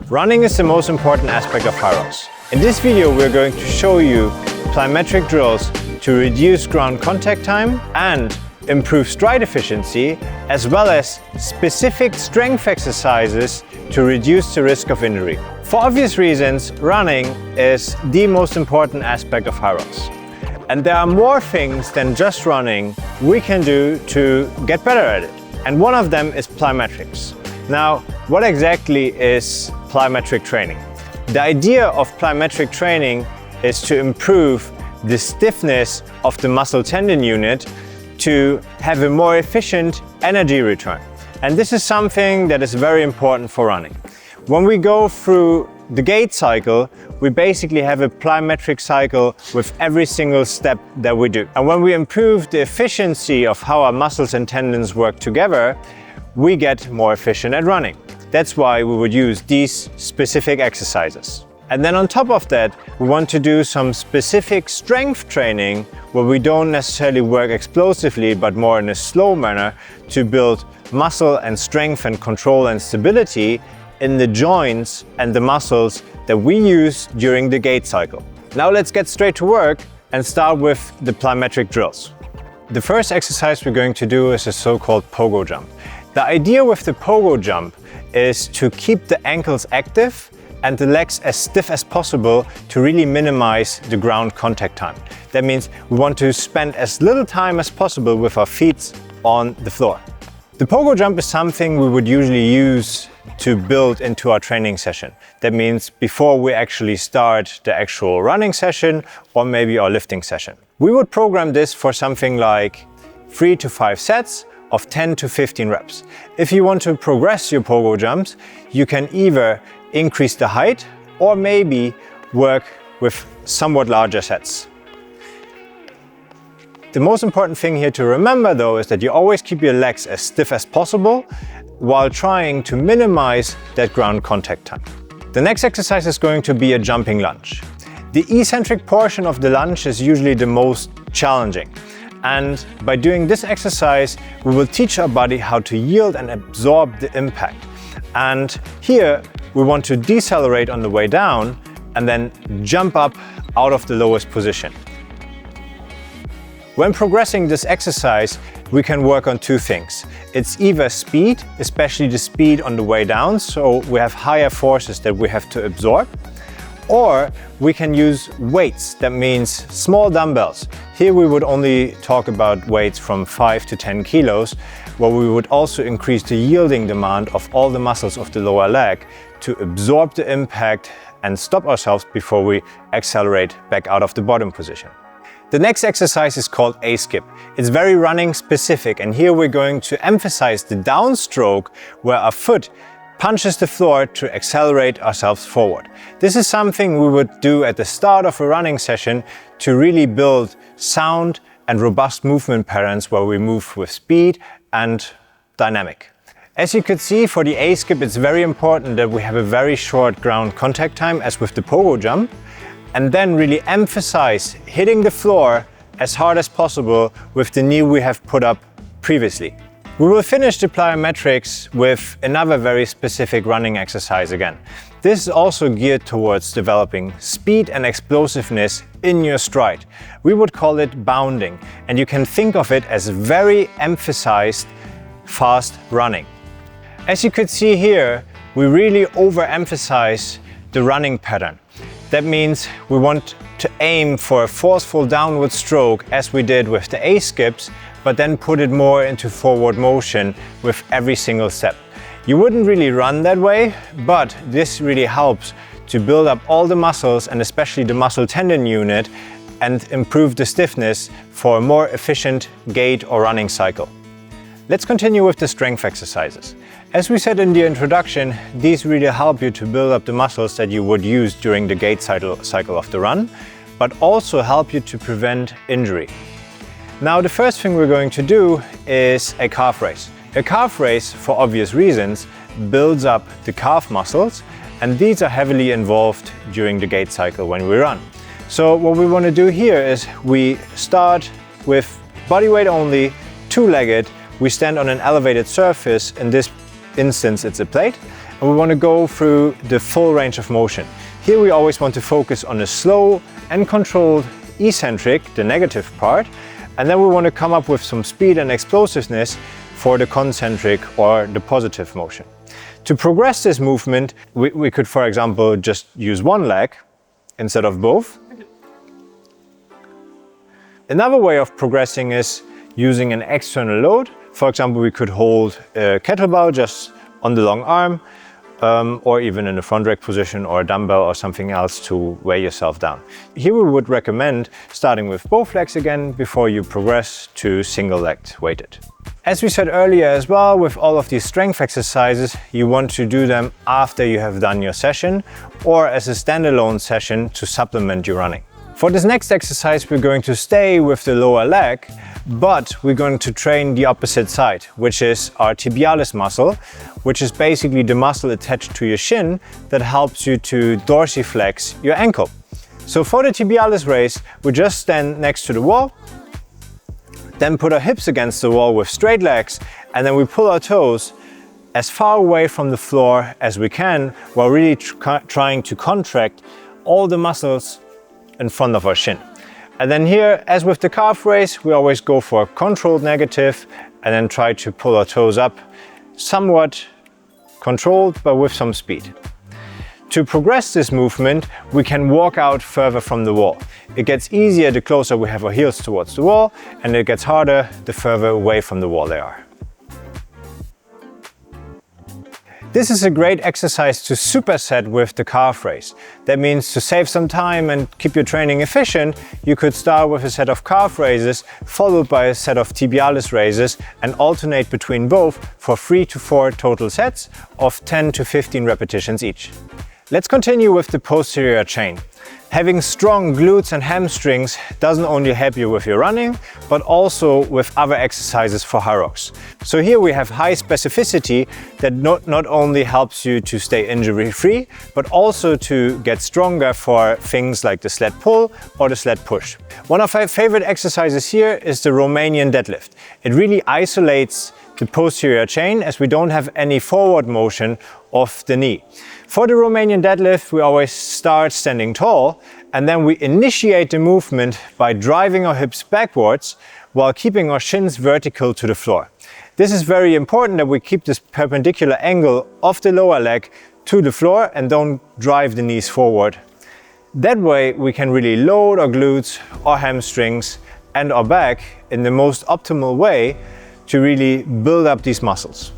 Running is the most important aspect of Hyrox. In this video we're going to show you plyometric drills to reduce ground contact time and improve stride efficiency, as well as specific strength exercises to reduce the risk of injury. For obvious reasons, running is the most important aspect of Hyrox. And there are more things than just running we can do to get better at it. And one of them is plyometrics. Now, what exactly is plyometric training? The idea of plyometric training is to improve the stiffness of the muscle tendon unit to have a more efficient energy return. And this is something that is very important for running. When we go through the gait cycle, we basically have a plyometric cycle with every single step that we do. And when we improve the efficiency of how our muscles and tendons work together, we get more efficient at running. That's why we would use these specific exercises. And then on top of that, we want to do some specific strength training where we don't necessarily work explosively, but more in a slow manner to build muscle and strength and control and stability in the joints and the muscles that we use during the gait cycle. Now let's get straight to work and start with the plyometric drills. The first exercise we're going to do is a so-called pogo jump. The idea with the pogo jump is to keep the ankles active and the legs as stiff as possible to really minimize the ground contact time. That means we want to spend as little time as possible with our feet on the floor. The pogo jump is something we would usually use to build into our training session. That means before we actually start the actual running session or maybe our lifting session. We would program this for something like 3 to 5 sets of 10 to 15 reps. If you want to progress your pogo jumps, you can either increase the height or maybe work with somewhat larger sets. The most important thing here to remember though is that you always keep your legs as stiff as possible while trying to minimize that ground contact time. The next exercise is going to be a jumping lunge. The eccentric portion of the lunge is usually the most challenging. And by doing this exercise, we will teach our body how to yield and absorb the impact. And here we want to decelerate on the way down and then jump up out of the lowest position. When progressing this exercise, we can work on two things. It's either speed, especially the speed on the way down, so we have higher forces that we have to absorb, or we can use weights, that means small dumbbells. Here we would only talk about weights from 5 to 10 kilos, where we would also increase the yielding demand of all the muscles of the lower leg to absorb the impact and stop ourselves before we accelerate back out of the bottom position. The next exercise is called A-skip. It's very running specific, and here we're going to emphasize the downstroke where our foot punches the floor to accelerate ourselves forward. This is something we would do at the start of a running session to really build sound and robust movement patterns where we move with speed and dynamic. As you could see, for the A-skip it's very important that we have a very short ground contact time as with the pogo jump, and then really emphasize hitting the floor as hard as possible with the knee we have put up previously. We will finish the plyometrics with another very specific running exercise again. This is also geared towards developing speed and explosiveness in your stride. We would call it bounding, and you can think of it as very emphasized fast running. As you could see here, we really overemphasize the running pattern. That means we want to aim for a forceful downward stroke as we did with the A-skips, but then put it more into forward motion with every single step. You wouldn't really run that way, but this really helps to build up all the muscles and especially the muscle tendon unit and improve the stiffness for a more efficient gait or running cycle. Let's continue with the strength exercises. As we said in the introduction, these really help you to build up the muscles that you would use during the gait cycle of the run, but also help you to prevent injury. Now the first thing we're going to do is a calf raise. A calf raise, for obvious reasons, builds up the calf muscles, and these are heavily involved during the gait cycle when we run. So what we want to do here is we start with body weight only, two-legged. We stand on an elevated surface. In this instance it's a plate, and we want to go through the full range of motion. Here we always want to focus on the slow and controlled eccentric, the negative part, and then we want to come up with some speed and explosiveness for the concentric or the positive motion. To progress this movement, we could, for example, just use one leg instead of both. Another way of progressing is using an external load. For example, we could hold a kettlebell just on the long arm, or even in a front rack position or a dumbbell or something else to weigh yourself down. Here we would recommend starting with both legs again before you progress to single-legged weighted. As we said earlier as well, with all of these strength exercises, you want to do them after you have done your session or as a standalone session to supplement your running. For this next exercise, we're going to stay with the lower leg, but we're going to train the opposite side, which is our tibialis muscle, which is basically the muscle attached to your shin that helps you to dorsiflex your ankle. So for the tibialis raise, we just stand next to the wall, then put our hips against the wall with straight legs, and then we pull our toes as far away from the floor as we can while really trying to contract all the muscles in front of our shin. And then here, as with the calf raise, we always go for a controlled negative and then try to pull our toes up, somewhat controlled but with some speed. To progress this movement, we can walk out further from the wall. It gets easier the closer we have our heels towards the wall, and it gets harder the further away from the wall they are. This is a great exercise to superset with the calf raise. That means to save some time and keep your training efficient, you could start with a set of calf raises followed by a set of tibialis raises and alternate between both for 3 to 4 total sets of 10 to 15 repetitions each. Let's continue with the posterior chain. Having strong glutes and hamstrings doesn't only help you with your running, but also with other exercises for Hyrox. So here we have high specificity that not only helps you to stay injury-free, but also to get stronger for things like the sled pull or the sled push. One of my favorite exercises here is the Romanian deadlift. It really isolates the posterior chain as we don't have any forward motion of the knee. For the Romanian deadlift, we always start standing tall and then we initiate the movement by driving our hips backwards while keeping our shins vertical to the floor. This is very important that we keep this perpendicular angle of the lower leg to the floor and don't drive the knees forward. That way we can really load our glutes, our hamstrings and our back in the most optimal way to really build up these muscles.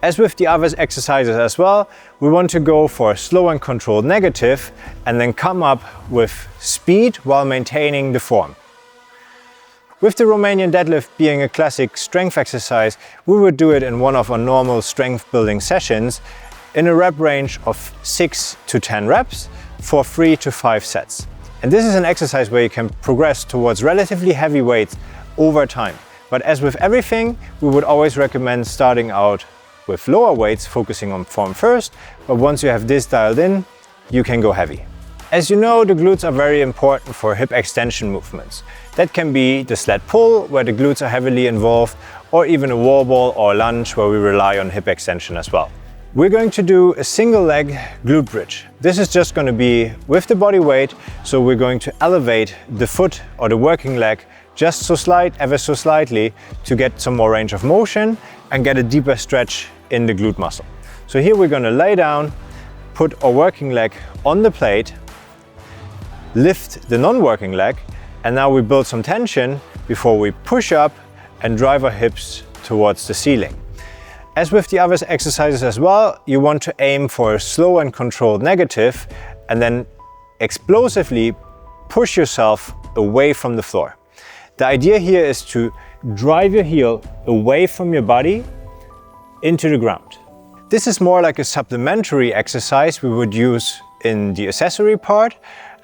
As with the other exercises as well, we want to go for a slow and controlled negative and then come up with speed while maintaining the form. With the Romanian deadlift being a classic strength exercise, we would do it in one of our normal strength building sessions in a rep range of 6 to 10 reps for 3 to 5 sets. And this is an exercise where you can progress towards relatively heavy weights over time. But as with everything, we would always recommend starting out with lower weights, focusing on form first, but once you have this dialed in, you can go heavy. As you know, the glutes are very important for hip extension movements. That can be the sled pull, where the glutes are heavily involved, or even a wall ball or lunge, where we rely on hip extension as well. We're going to do a single leg glute bridge. This is just going to be with the body weight, so we're going to elevate the foot or the working leg just so ever so slightly to get some more range of motion and get a deeper stretch in the glute muscle. So here we're going to lay down, put our working leg on the plate, lift the non-working leg, and now we build some tension before we push up and drive our hips towards the ceiling. As with the other exercises as well, you want to aim for a slow and controlled negative and then explosively push yourself away from the floor. The idea here is to drive your heel away from your body into the ground. This is more like a supplementary exercise we would use in the accessory part,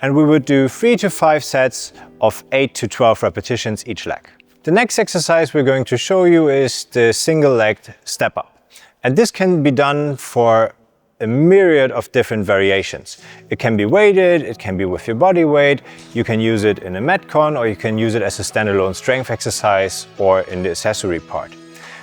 and we would do 3 to 5 sets of 8 to 12 repetitions each leg. The next exercise we're going to show you is the single-legged step up. And this can be done for a myriad of different variations. It can be weighted, it can be with your body weight, you can use it in a Metcon, or you can use it as a standalone strength exercise or in the accessory part.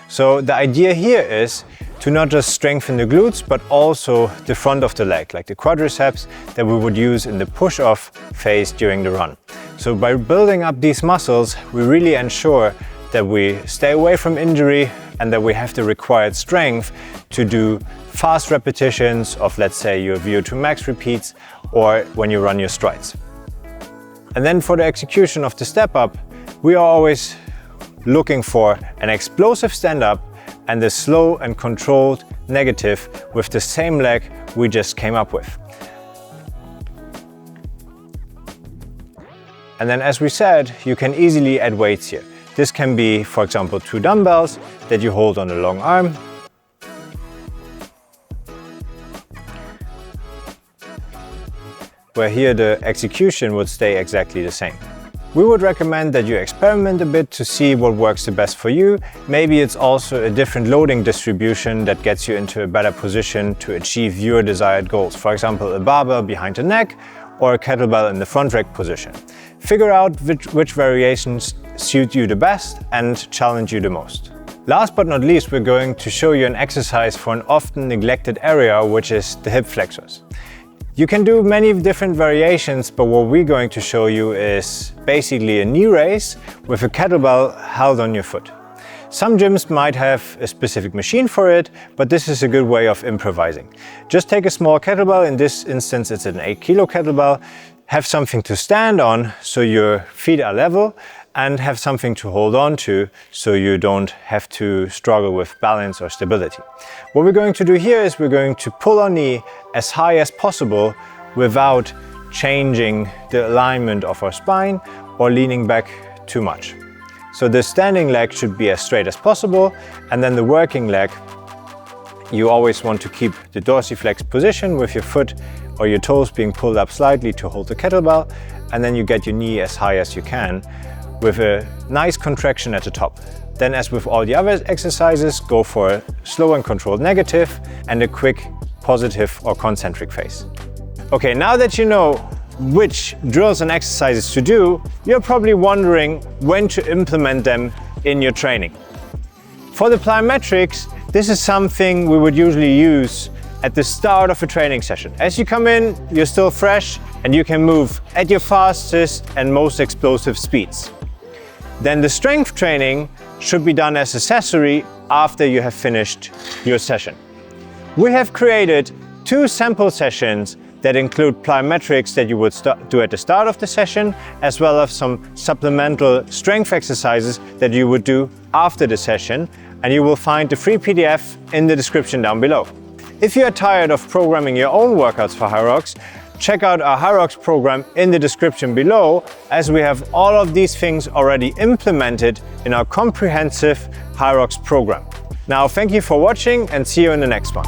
So the idea here is to not just strengthen the glutes, but also the front of the leg, like the quadriceps that we would use in the push-off phase during the run. So by building up these muscles, we really ensure that we stay away from injury and that we have the required strength to do fast repetitions of, let's say, your VO2 max repeats or when you run your strides. And then for the execution of the step up, we are always looking for an explosive stand up and a slow and controlled negative with the same leg we just came up with. And then, as we said, you can easily add weights here. This can be, for example, 2 dumbbells that you hold on a long arm. Where here the execution would stay exactly the same. We would recommend that you experiment a bit to see what works the best for you. Maybe it's also a different loading distribution that gets you into a better position to achieve your desired goals. For example, a barbell behind the neck or a kettlebell in the front rack position. Figure out which variations suit you the best and challenge you the most. Last but not least, we're going to show you an exercise for an often neglected area, which is the hip flexors. You can do many different variations, but what we're going to show you is basically a knee raise with a kettlebell held on your foot. Some gyms might have a specific machine for it, but this is a good way of improvising. Just take a small kettlebell, in this instance it's an 8 kilo kettlebell, have something to stand on so your feet are level, and have something to hold on to so you don't have to struggle with balance or stability. What we're going to do here is we're going to pull our knee as high as possible without changing the alignment of our spine or leaning back too much. So the standing leg should be as straight as possible, and then the working leg, you always want to keep the dorsiflex position with your foot or your toes being pulled up slightly to hold the kettlebell, and then you get your knee as high as you can with a nice contraction at the top. Then, as with all the other exercises, go for a slow and controlled negative and a quick positive or concentric phase. Okay, now that you know which drills and exercises to do, you're probably wondering when to implement them in your training. For the plyometrics, this is something we would usually use at the start of a training session. As you come in, you're still fresh and you can move at your fastest and most explosive speeds. Then the strength training should be done as accessory after you have finished your session. We have created 2 sample sessions that include plyometrics that you would do at the start of the session, as well as some supplemental strength exercises that you would do after the session, and you will find the free PDF in the description down below. If you are tired of programming your own workouts for Hyrox, check out our Hyrox program in the description below, as we have all of these things already implemented in our comprehensive Hyrox program. Now, thank you for watching and see you in the next one.